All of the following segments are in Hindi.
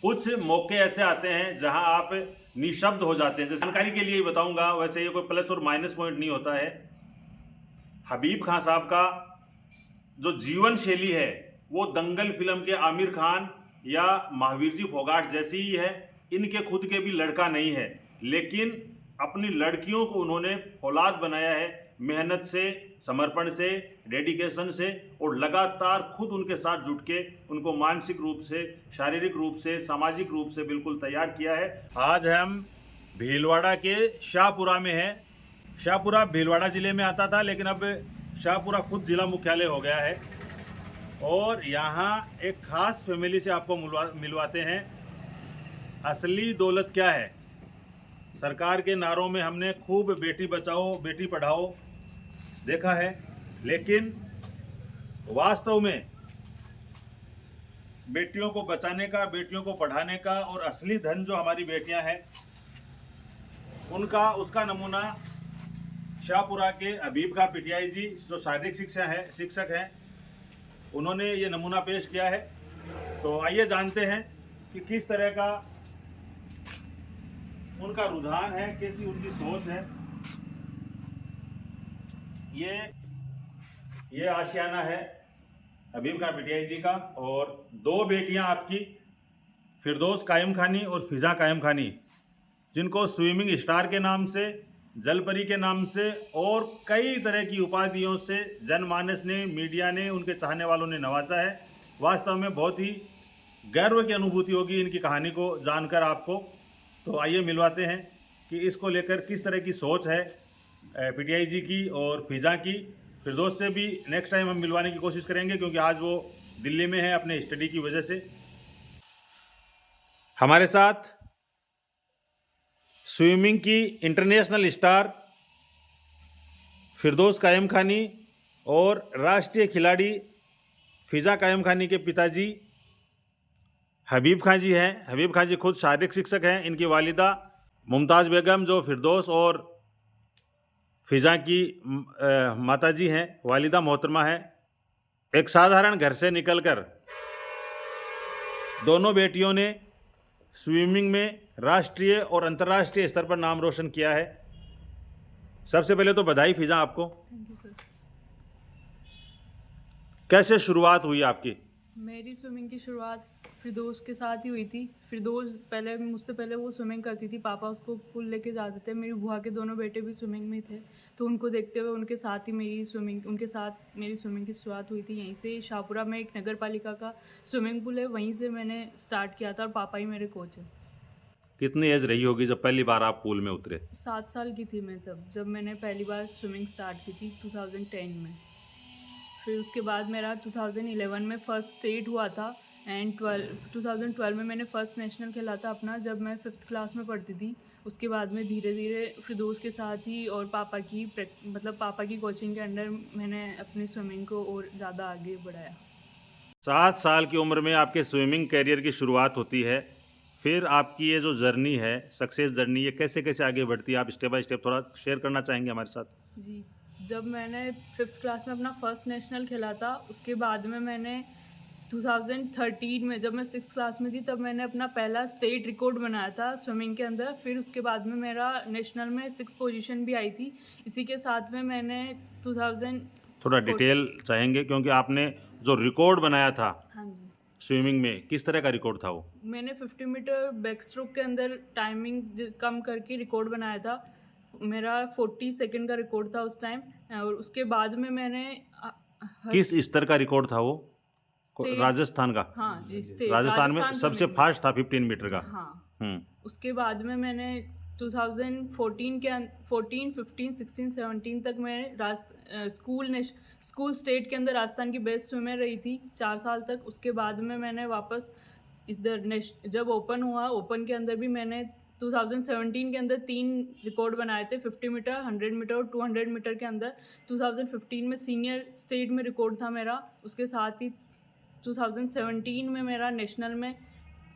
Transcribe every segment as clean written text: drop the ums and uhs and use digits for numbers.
कुछ मौके ऐसे आते हैं जहां आप निशब्द हो जाते हैं। जैसे जानकारी के लिए ही बताऊंगा, वैसे ये कोई प्लस और माइनस पॉइंट नहीं होता है। हबीब खान साहब का जो जीवन शैली है वो दंगल फिल्म के आमिर खान या महावीर जी फोगाट जैसी ही है। इनके खुद के भी लड़का नहीं है, लेकिन अपनी लड़कियों को उन्होंने फौलाद बनाया है, मेहनत से, समर्पण से, डेडिकेशन से, और लगातार खुद उनके साथ जुट के उनको मानसिक रूप से, शारीरिक रूप से, सामाजिक रूप से बिल्कुल तैयार किया है। आज हम भीलवाड़ा के शाहपुरा में हैं। शाहपुरा भीलवाड़ा ज़िले में आता था, लेकिन अब शाहपुरा खुद ज़िला मुख्यालय हो गया है। और यहाँ एक ख़ास फैमिली से आपको मिलवाते हैं। असली दौलत क्या है? सरकार के नारों में हमने खूब बेटी बचाओ बेटी पढ़ाओ देखा है, लेकिन वास्तव में बेटियों को बचाने का, बेटियों को पढ़ाने का और असली धन जो हमारी बेटियां हैं उनका, उसका नमूना शाहपुरा के हबीब खां पीटीआई जी जो शारीरिक शिक्षक हैं, उन्होंने ये नमूना पेश किया है। तो आइए जानते हैं कि किस तरह का उनका रुझान है, कैसी उनकी सोच है। ये आशियाना है हबीब खां पीटीआई जी का, और दो बेटियां आपकी, फिरदौस कायम खानी और फिज़ा कायम खानी, जिनको स्विमिंग स्टार के नाम से, जलपरी के नाम से और कई तरह की उपाधियों से जनमानस ने, मीडिया ने, उनके चाहने वालों ने नवाजा है। वास्तव में बहुत ही गर्व की अनुभूति होगी इनकी कहानी को जानकर आपको। तो आइए मिलवाते हैं कि इसको लेकर किस तरह की सोच है पीटीआई जी की और फिज़ा की। फिरदौस से भी नेक्स्ट टाइम हम मिलवाने की कोशिश करेंगे, क्योंकि आज वो दिल्ली में है अपने स्टडी की वजह से। हमारे साथ स्विमिंग की इंटरनेशनल स्टार फिरदौस कायम खानी और राष्ट्रीय खिलाड़ी फिज़ा कायम खानी के पिताजी हबीब खां जी हैं। हबीब खां जी खुद शारीरिक शिक्षक हैं। इनकी वालिदा मुमताज़ बेगम जो फिरदौस और फिज़ा की माताजी हैं, वालिदा मोहतरमा हैं। एक साधारण घर से निकलकर दोनों बेटियों ने स्विमिंग में राष्ट्रीय और अंतर्राष्ट्रीय स्तर पर नाम रोशन किया है। सबसे पहले तो बधाई फिज़ा आपको। Thank you sir. कैसे शुरुआत हुई आपकी? मेरी स्विमिंग की शुरुआत फिरदौस के साथ ही हुई थी। फिरदौस मुझसे पहले वो स्विमिंग करती थी। पापा उसको पूल लेके जाते थे। मेरी बुआ के दोनों बेटे भी स्विमिंग में थे, तो उनको देखते हुए उनके साथ मेरी स्विमिंग की शुरुआत हुई थी। यहीं से शाहपुरा में एक नगर पालिका का स्विमिंग पूल है, वहीं से मैंने स्टार्ट किया था और पापा ही मेरे कोच हैं। कितनी एज रही होगी जब पहली बार आप पूल में उतरे? 7 साल की थी मैं तब, जब मैंने पहली बार स्विमिंग स्टार्ट की थी 2010 में। फिर उसके बाद मेरा 2011 में फर्स्ट स्टेट हुआ था, एंड 2012 में मैंने फर्स्ट नेशनल खेला था अपना, जब मैं 5th क्लास में पढ़ती थी। उसके बाद में धीरे धीरे फिरदौस के साथ ही और पापा की कोचिंग के अंडर मैंने अपनी स्विमिंग को और ज़्यादा आगे बढ़ाया। 7 साल की उम्र में आपके स्विमिंग करियर की शुरुआत होती है। फिर आपकी ये जो जर्नी है, सक्सेस जर्नी, ये कैसे कैसे आगे बढ़ती है? आप स्टेप बाय स्टेप थोड़ा शेयर करना चाहेंगे हमारे साथ? जी, जब मैंने 5th क्लास में अपना फर्स्ट नेशनल खेला था, उसके बाद में मैंने 2013 में, जब मैं 6th क्लास में थी, तब मैंने अपना पहला स्टेट रिकॉर्ड बनाया था स्विमिंग के अंदर। फिर उसके बाद में मेरा नेशनल में 6th पोजीशन भी आई थी। इसी के साथ में मैंने 2000 थोड़ा डिटेल चाहेंगे, क्योंकि आपने जो रिकॉर्ड बनाया था हाँ जी, स्विमिंग में, किस तरह का रिकॉर्ड था वो? मैंने 50 मीटर बैक स्ट्रोक के अंदर टाइमिंग कम करके रिकॉर्ड बनाया था। मेरा 40 सेकंड का रिकॉर्ड था उस टाइम। और उसके बाद में मैंने किस स्तर का रिकॉर्ड था वो? राजस्थान का? हाँ जी, स्टेट राजस्थान में सबसे फास्ट था 15 मीटर का। हाँ। उसके बाद में मैंने 2014 के 14, 15, 16, 17 तक मैं स्कूल स्टेट के अंदर राजस्थान की बेस्ट स्विमर रही थी 4 साल तक। उसके बाद में मैंने वापस जब ओपन हुआ, ओपन के अंदर भी मैंने 2017 के अंदर 3 रिकॉर्ड बनाए थे, 50 मीटर, 100 मीटर और 200 मीटर के अंदर। 2015 में सीनियर स्टेट में रिकॉर्ड था मेरा। उसके साथ ही 2017 में मेरा नेशनल में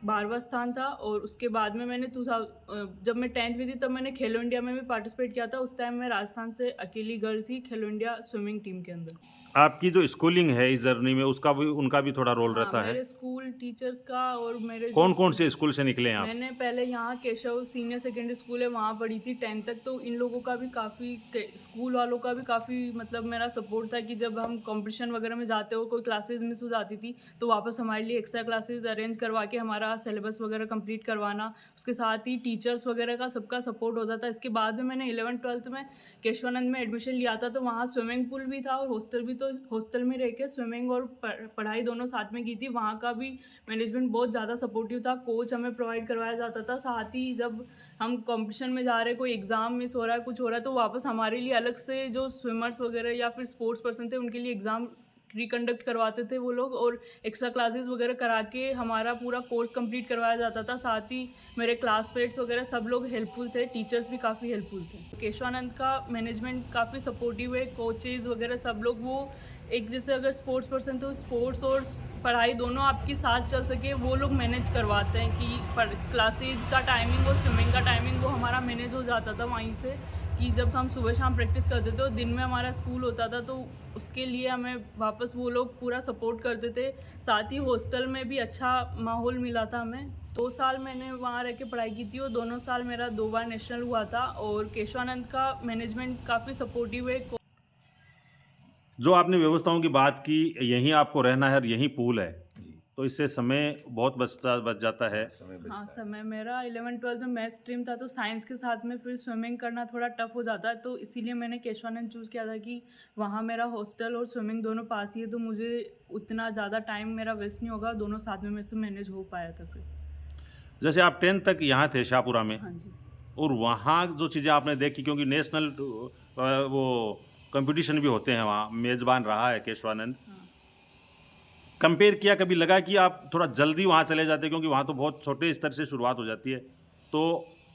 12वां स्थान था। और उसके बाद में मैंने जब मैं 10th में थी तब मैंने खेलो इंडिया में भी पार्टिसिपेट किया था। उस टाइम मैं राजस्थान से अकेली गर्ल थी खेलो इंडिया स्विमिंग टीम के अंदर। आपकी जो स्कूलिंग है इस जर्नी में उसका भी उनका भी थोड़ा रोल हाँ, रहता है। मेरे स्कूल टीचर्स का और मेरे जो कौन कौन से स्कूल से निकले हैं आप? मैंने पहले यहाँ केशव सीनियर सेकेंडरी स्कूल है वहाँ पढ़ी थी 10th तक। तो इन लोगों का भी काफ़ी स्कूल वालों का भी काफ़ी मतलब मेरा सपोर्ट था कि जब हम कंपटीशन वगैरह में जाते हो कोई क्लासेस मिस हो जाती थी तो वापस हमारे लिए एक्स्ट्रा क्लासेस अरेंज करवा के हमारा सिलेबस वगैरह कंप्लीट करवाना। उसके साथ ही टीचर्स वगैरह का सबका सपोर्ट होता था। इसके बाद में मैंने 11th-12th में केशवानंद में एडमिशन लिया था तो वहाँ स्विमिंग पूल भी था और हॉस्टल भी। तो हॉस्टल में रह के स्विमिंग और पढ़ाई दोनों साथ में की थी। वहाँ का भी मैनेजमेंट बहुत ज़्यादा सपोर्टिव था। कोच हमें प्रोवाइड करवाया जाता था। साथ ही जब हम कंपटीशन में जा रहे हैं कोई एग्ज़ाम मिस हो रहा है कुछ हो रहा है तो वापस हमारे लिए अलग से जो स्विमर्स वगैरह या फिर स्पोर्ट्स पर्सन थे उनके लिए एग्ज़ाम रिकंडक्ट करवाते थे वो लोग और एक्स्ट्रा क्लासेस वगैरह करा के हमारा पूरा कोर्स कंप्लीट करवाया जाता था। साथ ही मेरे क्लासमेट्स वगैरह सब लोग हेल्पफुल थे। टीचर्स भी काफ़ी हेल्पफुल थे। केशवानंद का मैनेजमेंट काफ़ी सपोर्टिव है। कोचेज़ वगैरह सब लोग वो एक जैसे अगर स्पोर्ट्स पर्सन तो स्पोर्ट्स और पढ़ाई दोनों आपकी साथ चल सके वो लोग मैनेज करवाते हैं कि क्लासेज का टाइमिंग और स्विमिंग का टाइमिंग वो हमारा मैनेज हो जाता था वहीं से कि जब हम सुबह शाम प्रैक्टिस करते थे और दिन में हमारा स्कूल होता था तो उसके लिए हमें वापस वो लोग पूरा सपोर्ट करते थे। साथ ही हॉस्टल में भी अच्छा माहौल मिला था हमें। 2 साल मैंने वहाँ रह के पढ़ाई की थी और दोनों साल मेरा 2 बार नेशनल हुआ था। और केशवानंद का मैनेजमेंट काफ़ी सपोर्टिव है। जो आपने व्यवस्थाओं की बात की, यहीं आपको रहना है और यहीं पूल है, तो इससे समय बहुत बच जाता है। हाँ, समय मेरा 11th-12th में मैथ स्ट्रीम था तो साइंस के साथ में फिर स्विमिंग करना थोड़ा टफ हो जाता है। तो इसीलिए मैंने केशवानंद चूज़ किया था कि वहाँ मेरा हॉस्टल और स्विमिंग दोनों पास ही है तो मुझे उतना ज़्यादा टाइम मेरा वेस्ट नहीं होगा और दोनों साथ में मेरे से मैनेज हो पाया था फिर। जैसे आप 10th तक यहाँ थे शाहपुरा में, हाँ जी। और वहाँ जो चीज़ें आपने देखी, क्योंकि नेशनल वो कंपटीशन भी होते हैं वहाँ, मेज़बान रहा है केशवानंद, हाँ। कंपेयर किया, कभी लगा कि आप थोड़ा जल्दी वहाँ चले जाते, क्योंकि वहाँ तो बहुत छोटे स्तर से शुरुआत हो जाती है, तो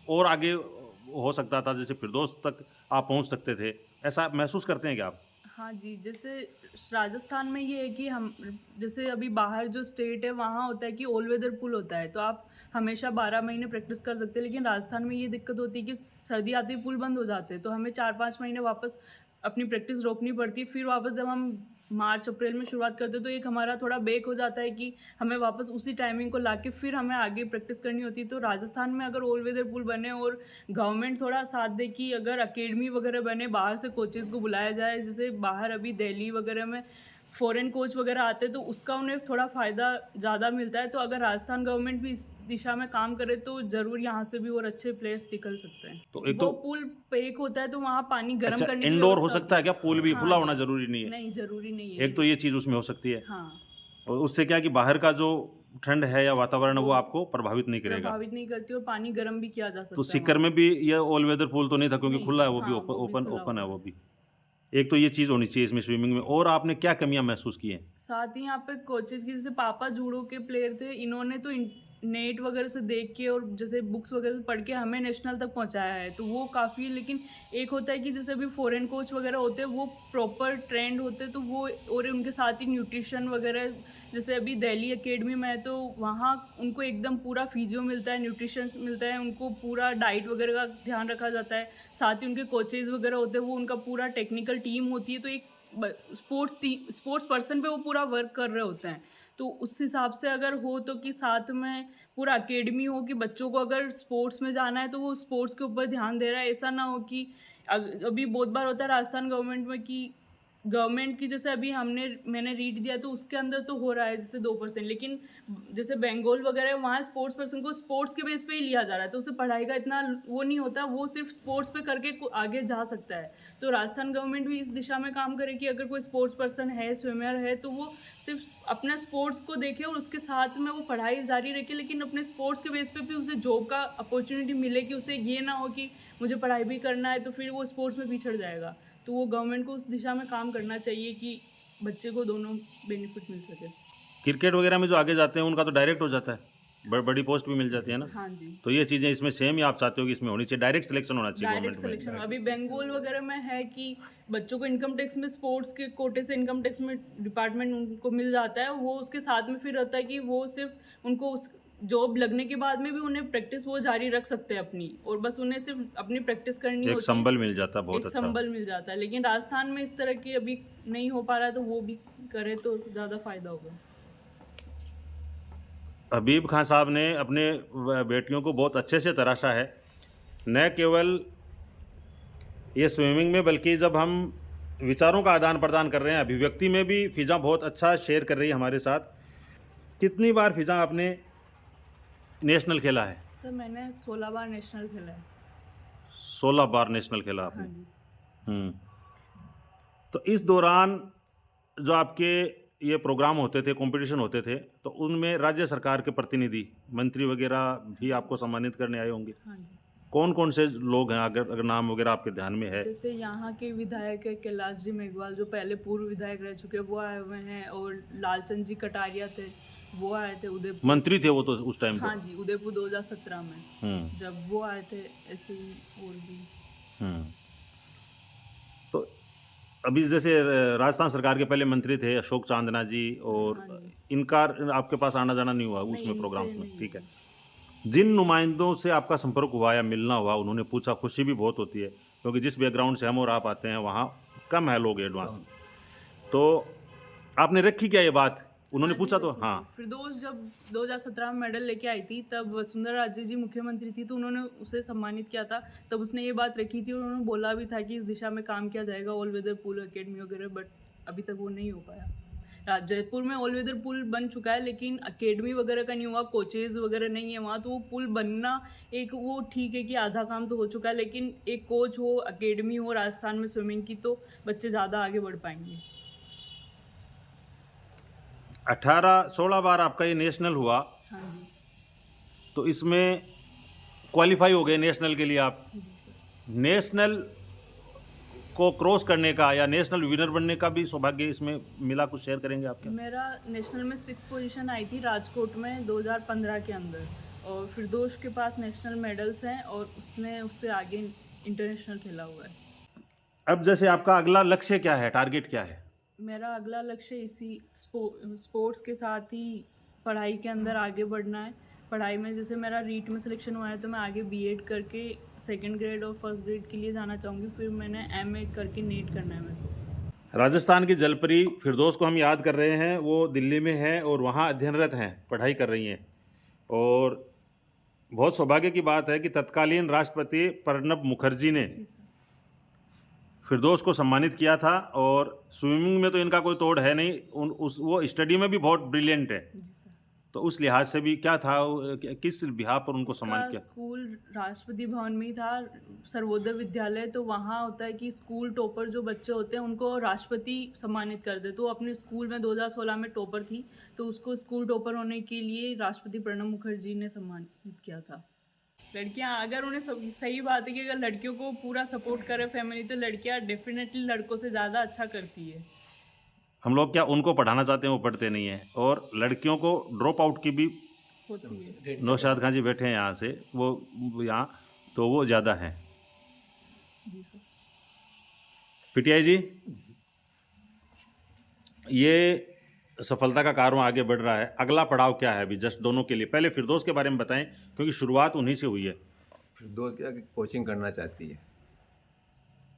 और आगे हो सकता था, जैसे फिरदौस तक आप पहुँच सकते थे, ऐसा महसूस करते हैं क्या आप? हाँ जी, जैसे राजस्थान में ये है कि हम जैसे अभी बाहर जो स्टेट है वहाँ होता है कि ऑल वेदर पूल होता है तो आप हमेशा 12 महीने प्रैक्टिस कर सकते हैं। लेकिन राजस्थान में ये दिक्कत होती है कि सर्दी आती है पूल बंद हो जाते हैं तो हमें 4-5 महीने वापस अपनी प्रैक्टिस रोकनी पड़ती है। फिर वापस जब हम मार्च अप्रैल में शुरुआत करते हैं तो एक हमारा थोड़ा ब्रेक हो जाता है कि हमें वापस उसी टाइमिंग को लाके फिर हमें आगे प्रैक्टिस करनी होती है। तो राजस्थान में अगर ऑल वेदर पूल बने और गवर्नमेंट थोड़ा साथ दे कि अगर अकेडमी वगैरह बने, बाहर से कोचेज़ को बुलाया जाए, जैसे बाहर अभी दिल्ली वगैरह में फॉरेन कोच वगैरह आते हैं तो उसका उन्हें थोड़ा फ़ायदा ज़्यादा मिलता है। तो अगर राजस्थान गवर्नमेंट भी इस दिशा में काम करे तो ज़रूर यहाँ से भी और अच्छे प्लेयर्स निकल सकते हैं। तो एक वो तो पूल पैक होता है तो वहाँ पानी गर्म अच्छा, करने की इंडोर हो व्यवस्था सकता है होती क्या? पूल भी हाँ खुला जी। होना ज़रूरी नहीं है? नहीं, ज़रूरी नहीं है। एक तो ये चीज़ उसमें हो सकती है, हाँ, और उससे क्या है कि बाहर का जो ठंड है या वातावरण है वो वो आपको प्रभावित नहीं करेगा। प्रभावित नहीं करती और पानी गर्म भी किया जा सकता तो है सीकर वहाँ। में भी ये ऑल वेदर पूल तो नहीं था, क्योंकि नहीं, खुला है वो भी, हाँ, वो भी ओपन खुला ओपन है हुआ वो भी। एक तो ये चीज़ होनी चाहिए इसमें स्विमिंग में। और आपने क्या कमियां महसूस की हैं? साथ ही यहाँ पे कोचेज की जैसे पापा जूडो के प्लेयर थे, इन्होंने तो नेट वगैरह से देख के और जैसे बुक्स वगैरह से पढ़ के हमें नेशनल तक पहुँचाया है तो वो काफ़ी। लेकिन एक होता है कि जैसे अभी फॉरेन कोच वगैरह होते हैं वो प्रॉपर ट्रेंड होते हैं तो वो और उनके साथ ही न्यूट्रिशन वगैरह जैसे अभी दिल्ली एकेडमी में है तो वहाँ उनको एकदम पूरा फिजियो मिलता है, न्यूट्रिशन मिलता है, उनको पूरा डाइट वगैरह का ध्यान रखा जाता है। साथ ही उनके कोचेज़ वगैरह होते हैं वो उनका पूरा टेक्निकल टीम होती है तो एक स्पोर्ट्स पर्सन पे वो पूरा वर्क कर रहे होते हैं। तो उस हिसाब से अगर हो तो कि साथ में पूरा एकेडमी हो कि बच्चों को अगर स्पोर्ट्स में जाना है तो वो स्पोर्ट्स के ऊपर ध्यान दे रहा है। ऐसा ना हो कि अभी बहुत बार होता है राजस्थान गवर्नमेंट में कि गवर्नमेंट की जैसे अभी मैंने रीड दिया तो उसके अंदर तो हो रहा है जैसे 2%। लेकिन जैसे बंगाल वगैरह वहाँ स्पोर्ट्स पर्सन को स्पोर्ट्स के बेस पे ही लिया जा रहा है तो उसे पढ़ाई का इतना वो नहीं होता, वो सिर्फ स्पोर्ट्स पे करके आगे जा सकता है। तो राजस्थान गवर्नमेंट भी इस दिशा में काम करे कि अगर कोई स्पोर्ट्स पर्सन है, स्विमर है, तो वो सिर्फ अपना स्पोर्ट्स को देखे और उसके साथ में वो पढ़ाई जारी रखे, लेकिन अपने स्पोर्ट्स के बेस पे भी उसे जॉब का अपॉर्चुनिटी मिले कि उसे ये ना हो कि मुझे पढ़ाई भी करना है तो फिर वो स्पोर्ट्स में पिछड़ जाएगा। तो वो गवर्नमेंट को उस दिशा में काम करना चाहिए कि बच्चे को दोनों बेनिफिट मिल सके। क्रिकेट वगैरह में जो आगे जाते हैं उनका तो डायरेक्ट हो जाता है, बड़ी पोस्ट भी मिल जाती है ना। हाँ जी, तो ये चीज़ें इसमें सेम ही आप चाहते हो कि इसमें होनी चाहिए, डायरेक्ट सिलेक्शन होना चाहिए डायरेक्ट गवर्नमेंट सिलेक्शन। में। अभी बंगाल वगैरह में है कि बच्चों को इनकम टैक्स में स्पोर्ट्स के कोटे से इनकम टैक्स में डिपार्टमेंट उनको मिल जाता है। वो उसके साथ में फिर रहता है कि वो सिर्फ उनको जॉब लगने के बाद में भी उन्हें प्रैक्टिस वो जारी रख सकते हैं अपनी, और बस उन्हें सिर्फ अपनी प्रैक्टिस करनी एक होती है, संबल मिल जाता, बहुत एक अच्छा। संबल मिल जाता है। लेकिन राजस्थान में इस तरह की अभी नहीं हो पा रहा है, तो वो भी करे तो ज़्यादा फायदा होगा। हबीब खान साहब ने अपने बेटियों को बहुत अच्छे से तराशा है, न केवल ये स्विमिंग में, बल्कि जब हम विचारों का आदान प्रदान कर रहे हैं, अभिव्यक्ति में भी फ़िज़ा बहुत अच्छा शेयर कर रही है हमारे साथ। कितनी बार फ़िज़ा आपने नेशनल खेला है? सर मैंने 16 बार नेशनल खेला है। 16 बार नेशनल खेला आपने। हाँ जी। हम्म। तो इस दौरान जो आपके ये प्रोग्राम होते थे, कंपटीशन होते थे, तो उनमें राज्य सरकार के प्रतिनिधि, मंत्री वगैरह भी आपको सम्मानित करने आए होंगे। हाँ जी। कौन कौन से लोग हैं, अगर नाम वगैरह आपके ध्यान में है? जैसे यहाँ के विधायक है कैलाश जी मेघवाल, जो पहले पूर्व विधायक रह चुके हैं, वो आए हुए हैं, और लालचंद जी कटारिया थे, वो आए थे उदयपुर। मंत्री थे वो तो उस टाइम हाँ जी, उदयपुर 2017 में हम्म। जब वो आए थे, ऐसे ही और भी। हम्म। तो अभी जैसे राजस्थान सरकार के पहले मंत्री थे अशोक चांदना जी, और हाँ जी। इनका आपके पास आना जाना नहीं हुआ नहीं, उसमें इनसे प्रोग्राम्स में? नहीं ठीक है। हुआ। जिन नुमाइंदों से आपका संपर्क हुआ या मिलना हुआ, उन्होंने पूछा, खुशी भी बहुत होती है, क्योंकि जिस बैकग्राउंड से हम और आप आते हैं वहाँ कम है लोग एडवांस, तो आपने रखी क्या ये बात? उन्होंने हाँ जी, पूछा तो? रखी थी। हाँ। फिरदौस जब 2017 में मेडल लेके आई थी, तब वसुंधरा राजे जी मुख्यमंत्री थी, तो उन्होंने उसे सम्मानित किया था। तब उसने ये बात रखी थी, और उन्होंने बोला भी था कि इस दिशा में काम किया जाएगा, ऑल वेदर पूल अकेडमी वगैरह, बट अभी तक वो नहीं हो पाया। जयपुर में ऑल वेदर पुल बन चुका है, लेकिन अकेडमी वगैरह का नहीं हुआ, कोचेज वगैरह नहीं है वहाँ, तो वो पुल बनना एक, वो ठीक है कि आधा काम तो हो चुका है, लेकिन एक कोच हो, अकेडमी हो राजस्थान में स्विमिंग की, तो बच्चे ज़्यादा आगे बढ़ पाएंगे। 16 बार आपका ये नेशनल हुआ, हाँ जी। तो इसमें क्वालिफाई हो गए नेशनल के लिए आप। जी सर। नेशनल को क्रॉस करने का या नेशनल विनर बनने का भी सौभाग्य इसमें मिला, कुछ शेयर करेंगे आप क्या? मेरा नेशनल में 6th पोजीशन आई थी राजकोट में 2015 के अंदर, और फिरदौस के पास नेशनल मेडल्स हैं, और उसने उससे आगे इंटरनेशनल खेला हुआ है। अब जैसे आपका अगला लक्ष्य क्या है, टारगेट क्या है? मेरा अगला लक्ष्य इसी स्पोर्ट्स के साथ ही पढ़ाई के अंदर आगे बढ़ना है। पढ़ाई में जैसे मेरा रीट में सिलेक्शन हुआ है, तो मैं आगे बीएड करके 2nd ग्रेड और 1st ग्रेड के लिए जाना चाहूँगी। फिर मैंने एमए करके नीट करना है मेरे को। राजस्थान की जलपरी फिरदौस को हम याद कर रहे हैं, वो दिल्ली में है और वहाँ अध्ययनरत हैं, पढ़ाई कर रही हैं, और बहुत सौभाग्य की बात है कि तत्कालीन राष्ट्रपति प्रणब मुखर्जी ने जी सर। फिरदौस को सम्मानित किया था, और स्विमिंग में तो इनका कोई तोड़ है नहीं, वो स्टडी में भी बहुत ब्रिलियंट है, जी सर। तो उस लिहाज से भी क्या था, किस बिहार पर उनको सम्मानित उसका किया? स्कूल राष्ट्रपति भवन में ही था, सर्वोदय विद्यालय। तो वहाँ होता है कि स्कूल टॉपर जो बच्चे होते हैं उनको राष्ट्रपति सम्मानित कर दे। तो अपने स्कूल में 2016 में टॉपर थी, तो उसको स्कूल टॉपर होने के लिए राष्ट्रपति प्रणब मुखर्जी ने सम्मानित किया था। लड़कियां, अगर उन्हें सही बात है कि अगर लड़कियों को पूरा सपोर्ट करे फैमिली, तो लड़कियां डेफिनेटली लड़कों से ज़्यादा अच्छा करती है। हम लोग क्या उनको पढ़ाना चाहते हैं, वो पढ़ते नहीं हैं, और लड़कियों को ड्रॉप आउट की भी होती है। नौशाद खान जी बैठे हैं यहाँ से, वो यहाँ तो वो ज़्यादा हैं। जी सर। पीटीआई जी, ये सफलता का कारवां आगे बढ़ रहा है, अगला पड़ाव क्या है अभी जस्ट दोनों के लिए? पहले फिरदौस के बारे में बताएं, क्योंकि शुरुआत उन्हीं से हुई है। फिरदौस क्या कि कोचिंग करना चाहती है,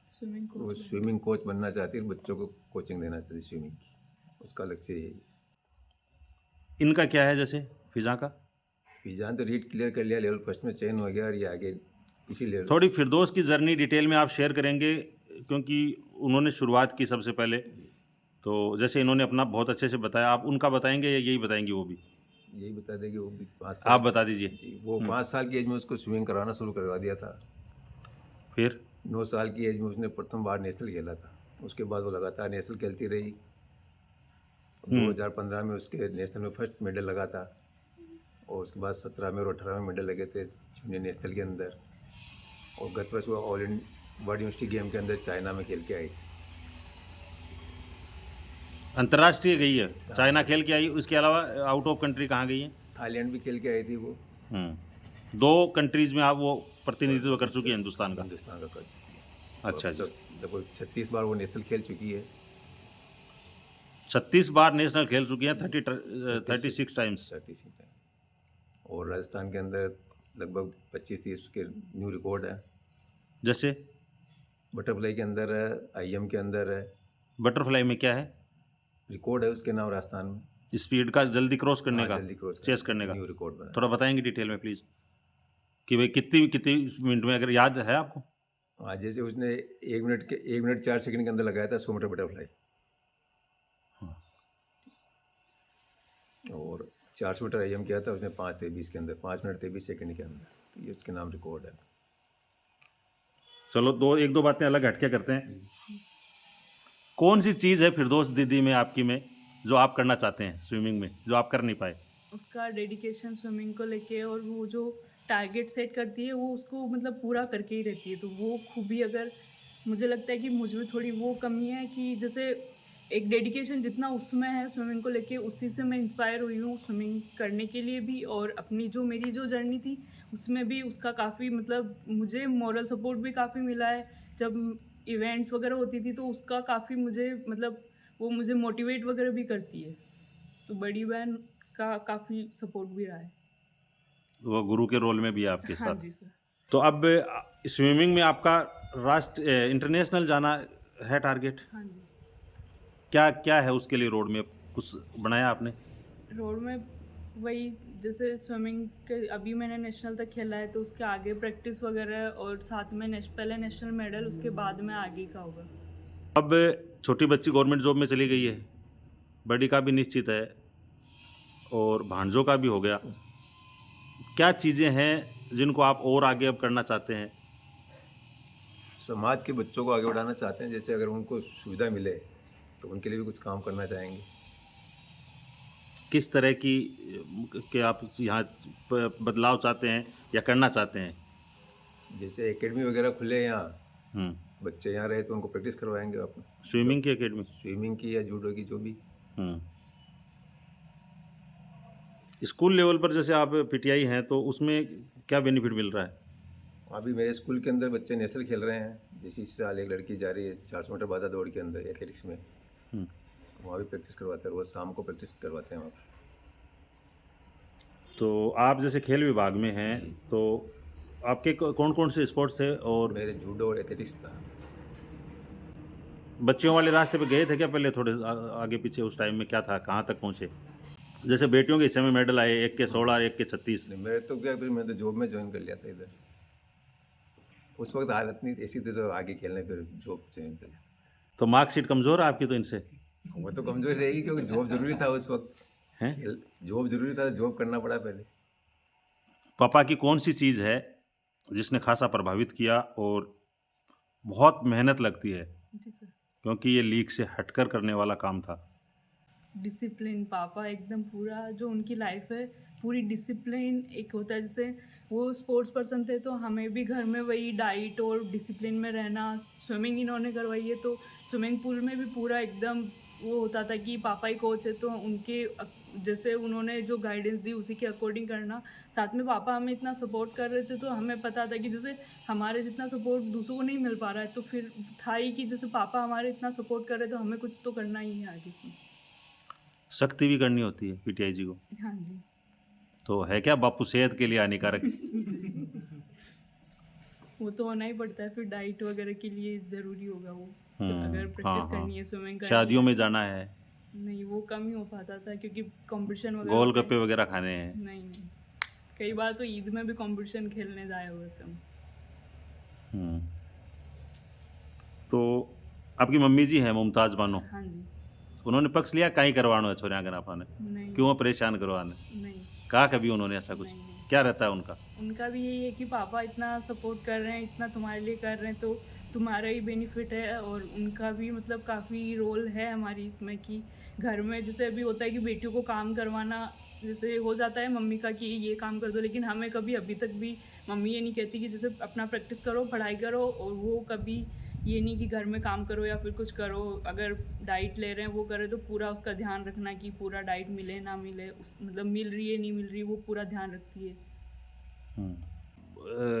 स्विमिंग वो कोच। स्विमिंग कोच बनना चाहती है, बच्चों को कोचिंग देना चाहती है स्विमिंग की, उसका लक्ष्य यही है। इनका क्या है जैसे फिजा का? फिजान तो रीट क्लियर कर लिया, लेवल फर्स्ट में चयन हो गया, और ये आगे इसी लेवल। थोड़ी फिरदौस की जर्नी डिटेल में आप शेयर करेंगे, क्योंकि उन्होंने शुरुआत की सबसे पहले, तो जैसे इन्होंने अपना बहुत अच्छे से बताया, आप उनका बताएंगे या यही बताएंगे? वो भी यही बता देगी, वो भी 5 आप साल। बता दीजिए। जी, वो 5 साल की एज में उसको स्विमिंग करवाना शुरू करवा दिया था। फिर 9 साल की एज में उसने प्रथम बार नेशनल खेला था, उसके बाद वो लगातार नेशनल खेलती रही। 2015 में उसके नेशनल में फर्स्ट मेडल लगा था, और उसके बाद 17 में और 18 में मेडल लगे थे जूनियर नेशनल के अंदर। और गत वर्ष वो all India world university game के अंदर चाइना में खेल के आई थी। अंतर्राष्ट्रीय गई है, चाइना खेल के आई, उसके अलावा आउट ऑफ कंट्री कहाँ गई है? थाईलैंड भी खेल के आई थी वो। 2 कंट्रीज़ में आप वो प्रतिनिधित्व कर चुकी है हिंदुस्तान का। हिंदुस्तान का कर चुकी है। अच्छा जी। देखो 36 बार वो नेशनल खेल चुकी है। 36 बार नेशनल खेल चुकी हैं, 36 टाइम्स। 36 टाइम। और राजस्थान के अंदर लगभग 25-30 के न्यू रिकॉर्ड है। जैसे बटरफ्लाई के अंदर है, IM के अंदर है, बटरफ्लाई में क्या है? रिकॉर्ड है उसके नाम राजस्थान में। स्पीड का जल्दी क्रॉस करने हाँ, का, जल्दी क्रॉस चेस करने का न्यू रिकॉर्ड बना। थोड़ा बताएंगे डिटेल में प्लीज़ कि भाई कितनी कितनी मिनट में, अगर याद है आपको? हाँ, जैसे उसने 1 मिनट 4 सेकंड के अंदर लगाया था 100 मीटर बटरफ्लाई। और 400 मीटर IM किया था उसने 5:23 के अंदर, 5 मिनट 23 सेकंड के अंदर। तो ये उसके नाम रिकॉर्ड है। चलो एक दो बातें अलग हटके करते हैं। कौन सी चीज़ है फिरदौस दीदी में, आपकी में, जो आप करना चाहते हैं स्विमिंग में, जो आप कर नहीं पाए? उसका डेडिकेशन स्विमिंग को लेके, और वो जो टारगेट सेट करती है वो उसको मतलब पूरा करके ही रहती है। तो वो खूबी, अगर मुझे लगता है कि मुझ में थोड़ी वो कमी है कि जैसे एक डेडिकेशन जितना उसमें है स्विमिंग को लेके, उसी से मैं इंस्पायर हुई हूँ स्विमिंग करने के लिए भी। और अपनी जो मेरी जो जर्नी थी उसमें भी उसका काफ़ी मतलब मुझे मॉरल सपोर्ट भी काफ़ी मिला है। जब इवेंट्स वगैरह होती थी तो उसका काफ़ी मुझे मतलब वो मुझे मोटिवेट वगैरह भी करती है। तो बड़ी बहन का काफ़ी सपोर्ट भी रहा है। वो गुरु के रोल में भी है आपके हाँ साथ। जी सर। तो अब स्विमिंग में आपका इंटरनेशनल जाना है टारगेट? हाँ जी। क्या क्या है उसके लिए रोड में कुछ बनाया आपने? रोड में वही जैसे स्विमिंग के अभी मैंने नेशनल तक खेला है, तो उसके आगे प्रैक्टिस वगैरह, और साथ में पहले नेशनल मेडल, उसके बाद में आगे का होगा। अब छोटी बच्ची गवर्नमेंट जॉब में चली गई है, बड़ी का भी निश्चित है और भांजों का भी हो गया। क्या चीज़ें हैं जिनको आप और आगे अब करना चाहते हैं? समाज के बच्चों को आगे बढ़ाना चाहते हैं। जैसे अगर उनको सुविधा मिले तो उनके लिए भी कुछ काम करना चाहेंगे। किस तरह की के आप यहाँ बदलाव चाहते हैं या करना चाहते हैं? जैसे एकेडमी वगैरह खुले यहाँ, हम्म, बच्चे यहाँ रहे तो उनको प्रैक्टिस करवाएंगे आप स्विमिंग की एकेडमी। स्विमिंग की या जूडो की, जो भी। स्कूल लेवल पर जैसे आप PTI हैं तो उसमें क्या बेनिफिट मिल रहा है? अभी मेरे स्कूल के अंदर बच्चे नेशनल खेल रहे हैं। जैसे इस साल एक लड़की जा रही है 400 मीटर बाधा दौड़ के अंदर एथलेटिक्स में, हम्म, वहाँ भी प्रैक्टिस करवाते हैं, रोज़ शाम को प्रैक्टिस करवाते हैं वहाँ। तो आप जैसे खेल विभाग में हैं जी। तो आपके कौन कौन से स्पोर्ट्स थे? और मेरे जूडो और एथलेटिक्स था। बच्चियों वाले रास्ते पे गए थे क्या पहले? थोड़े आगे पीछे उस टाइम में क्या था, कहाँ तक पहुँचे? जैसे बेटियों के हिस्से में मेडल आए, एक के 16, एक के 36। नहीं, मेरे तो क्या, फिर मैं तो जॉब में ज्वाइन कर लिया था इधर। उस वक्त हालत नहीं ऐसी थी तो आगे खेलने, फिर जॉब ज्वाइन कर लिया। तो मार्कशीट कमज़ोर है आपकी तो इनसे वो तो कमजोरी रहेगी क्योंकि जॉब जरूरी था उस वक्त। हैं? जॉब जरूरी था, जॉब करना पड़ा पहले। पापा की कौन सी चीज़ है जिसने खासा प्रभावित किया और बहुत मेहनत लगती है, जी सर। क्योंकि ये लीग से हटकर करने वाला काम था? डिसिप्लिन, पापा एकदम पूरा जो उनकी लाइफ है पूरी डिसिप्लिन एक होता है। जैसे वो स्पोर्ट्स पर्सन थे तो हमें भी घर में वही डाइट और डिसिप्लिन में रहना। स्विमिंग इन्होंने करवाई है तो स्विमिंग पूल में भी पूरा एकदम वो होता था कि पापा ही कोच है तो उनके जैसे उन्होंने जो गाइडेंस दी उसी के अकॉर्डिंग करना। साथ में पापा हमें इतना सपोर्ट कर रहे थे तो हमें पता था कि जैसे हमारे जितना सपोर्ट दूसरों को नहीं मिल पा रहा है, तो फिर था ही कि जैसे पापा हमारे इतना सपोर्ट कर रहे तो हमें कुछ तो करना ही है आगे इसमें। सख्ती भी करनी होती है PTI जी को। हाँ जी। तो है क्या बापू सेहत के लिए हानिकारक? वो तो होना ही पड़ता है, फिर डाइट वगैरह के लिए ज़रूरी होगा वो। हम्म, अगर प्रैक्टिस हाँ, करनी है, स्विमिंग करनी शादियों है। में जाना है, नहीं, वो कम ही हो पाता था क्योंकि कंपटीशन वगैरह होते गोलगप्पे वगैरह खाने हैं। हैं। नहीं, कई बार तो ईद में भी कंपटीशन खेलने जाए हुए थे हम। हम्म। तो आपकी मम्मी जी हैं मुमताज़ बानो, हाँ जी। उन्होंने पक्ष लिया कहीं करवानो है छोरिया कर आपने, नहीं। क्यों परेशान करवाने? नहीं। कहा कभी उन्होंने ऐसा कुछ? नहीं। क्या रहता है उनका? उनका भी यही है कि पापा इतना सपोर्ट कर रहे हैं, इतना तुम्हारे लिए कर रहे हैं तो तुम्हारा ही बेनिफिट है। और उनका भी मतलब काफ़ी रोल है हमारी इसमें कि घर में जैसे अभी होता है कि बेटियों को काम करवाना, जैसे हो जाता है मम्मी का कि ये काम कर दो, लेकिन हमें कभी अभी तक भी मम्मी ये नहीं कहती कि जैसे अपना प्रैक्टिस करो, पढ़ाई करो, और वो कभी ये नहीं कि घर में काम करो या फिर कुछ करो। अगर डाइट ले रहे हैं वो करें तो पूरा उसका ध्यान रखना कि पूरा डाइट मिले ना मिले, उस मतलब मिल रही है नहीं मिल रही, वो पूरा ध्यान रखती है।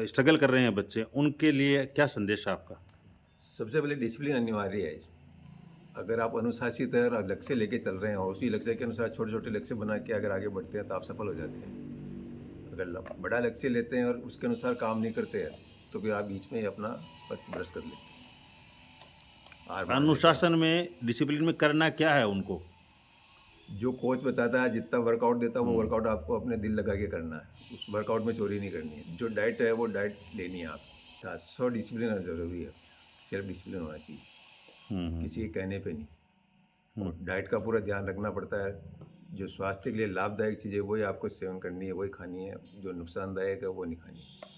स्ट्रगल कर रहे हैं बच्चे, उनके लिए क्या संदेश है आपका? सबसे पहले डिसिप्लिन अनिवार्य है इसमें। अगर आप अनुशासित है और लक्ष्य लेके चल रहे हैं और उसी लक्ष्य के अनुसार छोटे छोटे लक्ष्य बना के अगर आगे बढ़ते हैं तो आप सफल हो जाते हैं। अगर बड़ा लक्ष्य लेते हैं और उसके अनुसार काम नहीं करते हैं तो फिर आप बीच में ही अपना बस ब्रश कर लेते हैं। अनुशासन में, डिसिप्लिन में करना क्या है उनको? जो कोच बताता है, जितना वर्कआउट देता है वो वर्कआउट आपको अपने दिल लगा के करना है। उस वर्कआउट में चोरी नहीं करनी है। जो डाइट है वो डाइट लेनी है आप। 100 डिसिप्लिन ज़रूरी है, सेल्फ डिसिप्लिन होना चाहिए, किसी के कहने पे नहीं। और डाइट का पूरा ध्यान रखना पड़ता है। जो स्वास्थ्य के लिए लाभदायक चीज़ें वही आपको सेवन करनी है, वही खानी है। जो नुकसानदायक है वो नहीं खानी है।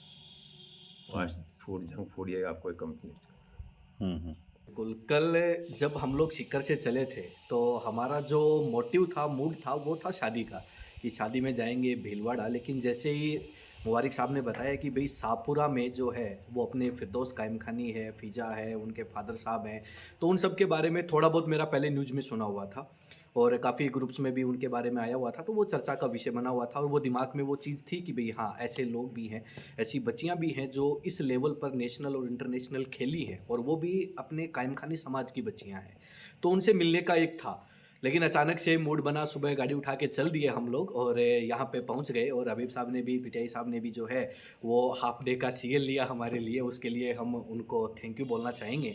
फास्ट फूड, जंक फूड ये आपको कम नहीं। बिल्कुल। कल जब हम लोग सीकर से चले थे तो हमारा जो मोटिव था, मूड था, वो था शादी का, कि शादी में जाएंगे भीलवाड़ा। लेकिन जैसे ही मुबारक साहब ने बताया कि भाई शाहपुरा में जो है वो अपने फिरदौस कायम खानी है, फ़िज़ा है, उनके फादर साहब हैं, तो उन सब के बारे में थोड़ा बहुत मेरा पहले न्यूज़ में सुना हुआ था और काफ़ी ग्रुप्स में भी उनके बारे में आया हुआ था, तो वो चर्चा का विषय बना हुआ था। और वो दिमाग में वो चीज़ थी कि भाई हाँ, ऐसे लोग भी हैं, ऐसी बच्चियां भी हैं जो इस लेवल पर नेशनल और इंटरनेशनल खेली हैं, और वो भी अपने कायम खानी समाज की बच्चियां हैं। तो उनसे मिलने का एक था, लेकिन अचानक से मूड बना, सुबह गाड़ी उठा के चल दिए हम लोग और यहाँ पे पहुँच गए। और हबीब साहब ने भी, पिटाई साहब ने भी जो है वो हाफ डे का सीएल लिया हमारे लिए, उसके लिए हम उनको थैंक यू बोलना चाहेंगे।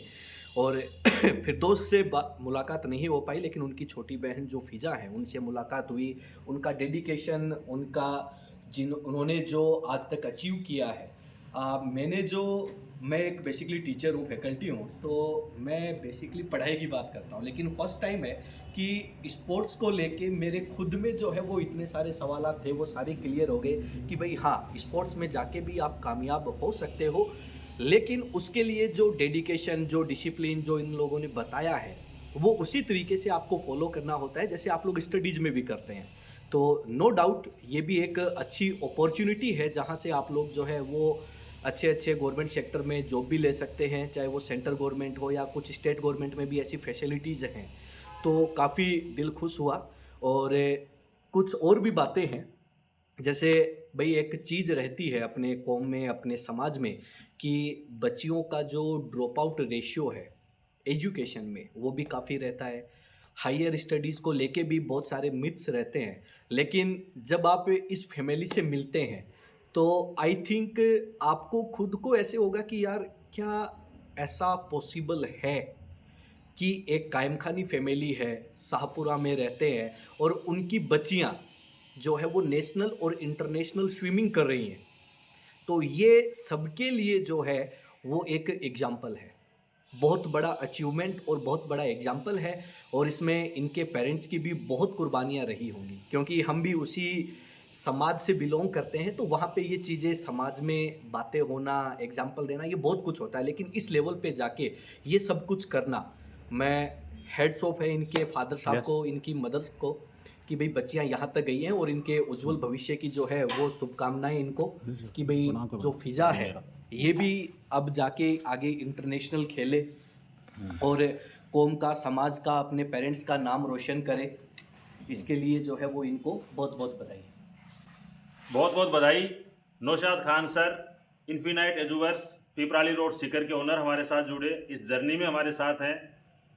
और फिरदौस से मुलाकात नहीं हो पाई, लेकिन उनकी छोटी बहन जो फ़िज़ा है उनसे मुलाकात हुई। उनका डेडिकेशन, उन्होंने जो आज तक अचीव किया है, मैं एक बेसिकली टीचर हूँ, फैकल्टी हूँ, तो मैं बेसिकली पढ़ाई की बात करता हूँ। लेकिन फर्स्ट टाइम है कि स्पोर्ट्स को लेके मेरे खुद में जो है वो इतने सारे सवाल थे, वो सारे क्लियर हो गए कि भाई हाँ, स्पोर्ट्स में जाके भी आप कामयाब हो सकते हो, लेकिन उसके लिए जो डेडिकेशन, जो डिसिप्लिन जो इन लोगों ने बताया है, वो उसी तरीके से आपको फॉलो करना होता है जैसे आप लोग स्टडीज़ में भी करते हैं। तो नो डाउट ये भी एक अच्छी अपॉर्चुनिटी है जहाँ से आप लोग जो है वो अच्छे गवर्नमेंट सेक्टर में जॉब भी ले सकते हैं, चाहे वो सेंट्रल गवर्नमेंट हो या कुछ स्टेट गवर्नमेंट में भी ऐसी फैसिलिटीज़ हैं। तो काफ़ी दिल खुश हुआ। और कुछ और भी बातें हैं, जैसे भाई एक चीज़ रहती है अपने कौम में, अपने समाज में, कि बच्चियों का जो ड्रॉप आउट रेशियो है एजुकेशन में वो भी काफ़ी रहता है। हायर स्टडीज़ को लेके भी बहुत सारे मिथ्स रहते हैं। लेकिन जब आप इस फैमिली से मिलते हैं तो आई थिंक आपको खुद को ऐसे होगा कि यार क्या ऐसा पॉसिबल है कि एक कायम खानी फैमिली है, शाहपुरा में रहते हैं और उनकी बच्चियां जो है वो नेशनल और इंटरनेशनल स्विमिंग कर रही हैं। तो ये सबके लिए जो है वो एक एग्जाम्पल है, बहुत बड़ा अचीवमेंट और बहुत बड़ा एग्जाम्पल है। और इसमें इनके पेरेंट्स की भी बहुत कुर्बानियाँ रही होंगी, क्योंकि हम भी उसी समाज से बिलोंग करते हैं, तो वहाँ पे ये चीज़ें समाज में बातें होना, एग्जाम्पल देना, ये बहुत कुछ होता है। लेकिन इस लेवल पे जाके ये सब कुछ करना, मैं हेड्स ऑफ है इनके फादर साहब को, इनकी मदर्स को, कि भाई बच्चियां यहाँ तक गई हैं और इनके उज्जवल भविष्य की जो है वो शुभकामनाएं इनको, कि भाई जो फ़िज़ा है ये भी अब जाके आगे इंटरनेशनल खेले और कौम का, समाज का, अपने पेरेंट्स का नाम रोशन करे। इसके लिए जो है वो इनको बहुत बहुत बधाई। बहुत बहुत बधाई। Naushad Khan sir, infinite Eduverse, Piprali road Sikar के ओनर हमारे साथ जुड़े। इस जर्नी में हमारे साथ हैं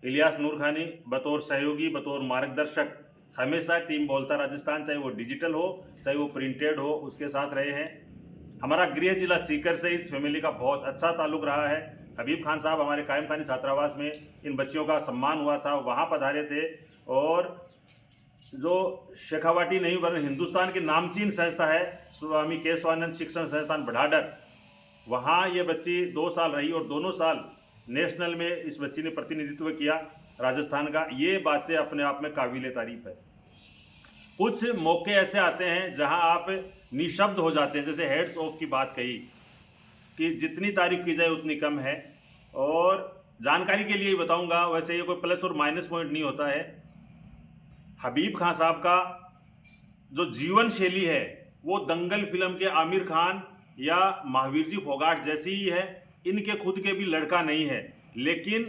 इलियास नूर खानी, बतौर सहयोगी, बतौर मार्गदर्शक। हमेशा टीम बोलता राजस्थान, चाहे वो डिजिटल हो चाहे वो प्रिंटेड हो, उसके साथ रहे हैं। हमारा गृह जिला सीकर से इस फैमिली का बहुत अच्छा ताल्लुक रहा है। हबीब खान साहब हमारे कायम खानी छात्रावास में इन बच्चियों का सम्मान हुआ था, वहाँ पधारे थे। और जो शेखावाटी नहीं वरन हिंदुस्तान की नामचीन संस्था है स्वामी केशवानंद शिक्षण संस्थान बढ़ाडर, वहाँ ये बच्ची 2 साल रही और दोनों साल नेशनल में इस बच्ची ने प्रतिनिधित्व किया राजस्थान का। ये बातें अपने आप में काबिल तारीफ है। कुछ मौके ऐसे आते हैं जहां आप निशब्द हो जाते हैं, जैसे हेड्स ऑफ की बात कही कि जितनी तारीफ की जाए उतनी कम है। और जानकारी के लिए ही बताऊंगा, वैसे ये कोई प्लस और माइनस पॉइंट नहीं होता है। हबीब खान साहब का जो जीवन शैली है वो दंगल फिल्म के आमिर खान या महावीर जी फोगाट जैसी ही है। इनके खुद के भी लड़का नहीं है, लेकिन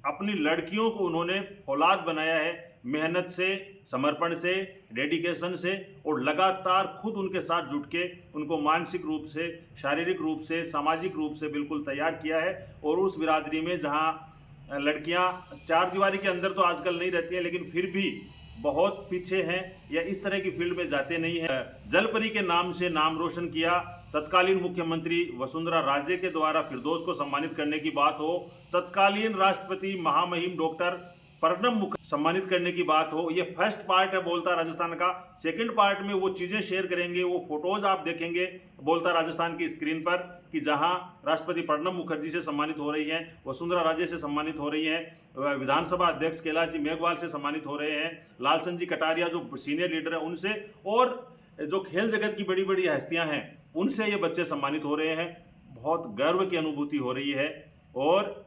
अपनी लड़कियों को उन्होंने औलाद बनाया है, मेहनत से, समर्पण से, डेडिकेशन से, और लगातार खुद उनके साथ जुट के उनको मानसिक रूप से, शारीरिक रूप से, सामाजिक रूप से बिल्कुल तैयार किया है। और उस बिरादरी में जहां लड़कियां 4 दीवारी के अंदर तो आजकल नहीं रहती हैं, लेकिन फिर भी बहुत पीछे हैं या इस तरह की फील्ड में जाते नहीं हैं। जलपरी के नाम से नाम रोशन किया, तत्कालीन मुख्यमंत्री वसुंधरा राजे के द्वारा फिरदौस को सम्मानित करने की बात हो, तत्कालीन राष्ट्रपति महामहिम डॉक्टर प्रणब मुखर्जी सम्मानित करने की बात हो, ये फर्स्ट पार्ट है बोलता राजस्थान का। सेकंड पार्ट में वो चीज़ें शेयर करेंगे, वो फोटोज आप देखेंगे बोलता राजस्थान की स्क्रीन पर कि जहां राष्ट्रपति प्रणब मुखर्जी से सम्मानित हो रही हैं, वसुंधरा राजे से सम्मानित हो रही हैं, विधानसभा अध्यक्ष कैलाश जी मेघवाल से सम्मानित हो रहे हैं, लालचंद जी कटारिया जो सीनियर लीडर है उनसे, और जो खेल जगत की बड़ी बड़ी हस्तियाँ हैं उनसे ये बच्चे सम्मानित हो रहे हैं। बहुत गर्व की अनुभूति हो रही है। और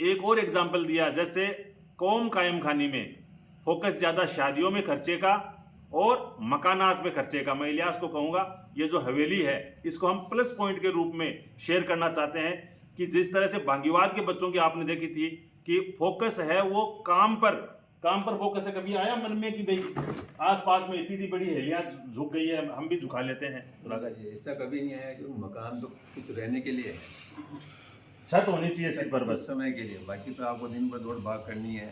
एक और एग्जाम्पल दिया, जैसे कौम कायम खानी में फोकस ज़्यादा शादियों में खर्चे का और मकानात में खर्चे का। मैं इलियास को कहूँगा ये जो हवेली है इसको हम प्लस पॉइंट के रूप में शेयर करना चाहते हैं कि जिस तरह से बांगीवाद के बच्चों की आपने देखी थी कि फोकस है वो काम पर फोकस है। कभी आया मन में कि भाई आसपास में इतनी बड़ी हेलियाँ झुक गई है, हम भी झुका लेते हैं? ऐसा कभी नहीं आया कि मकान तो कुछ रहने के लिए है, छत होनी चाहिए सिर्फ पर बस समय के लिए, बाकी तो आपको दिन भर दौड़ भाग करनी है।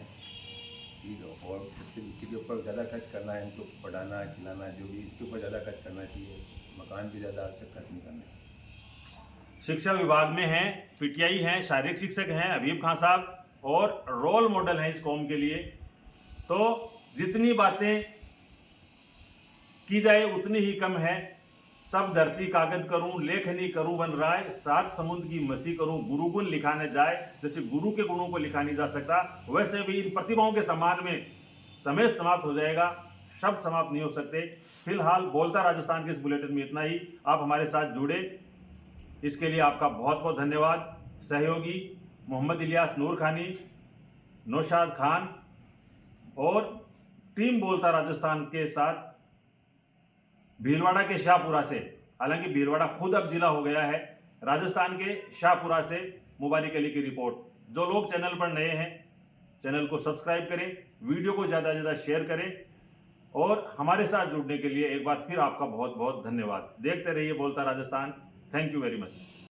ठीक है, और बच्चे के ऊपर ज़्यादा खर्च करना है, इनको पढ़ाना खिलाना जो भी, इसके ऊपर ज़्यादा खर्च करना चाहिए, मकान भी ज़्यादा खर्च नहीं करना चाहिए। शिक्षा विभाग में हैं, पीटीआई हैं, शारीरिक शिक्षक हैं हबीब खान साहब, और रोल मॉडल हैं इस कौम के लिए। तो जितनी बातें की जाए उतनी ही कम है। सब धरती कागज करूं, लेखनी करूं बन राय, सात समुद्र की मसी करूं, गुरु गुण लिखाने जाए। जैसे गुरु के गुणों को लिखा नहीं जा सकता, वैसे भी इन प्रतिभाओं के सम्मान में समय समाप्त हो जाएगा, शब्द समाप्त नहीं हो सकते। फिलहाल बोलता राजस्थान के इस बुलेटिन में इतना ही। आप हमारे साथ जुड़े, इसके लिए आपका बहुत बहुत धन्यवाद। सहयोगी मोहम्मद इलियास नूर खानी, नौशाद खान और टीम बोलता राजस्थान के साथ भीलवाड़ा के शाहपुरा से, हालांकि भीलवाड़ा खुद अब जिला हो गया है, राजस्थान के शाहपुरा से मुबारिक अली की रिपोर्ट। जो लोग चैनल पर नए हैं चैनल को सब्सक्राइब करें, वीडियो को ज़्यादा से ज़्यादा शेयर करें, और हमारे साथ जुड़ने के लिए एक बार फिर आपका बहुत बहुत धन्यवाद। देखते रहिए बोलता Rajasthan. Thank you very much.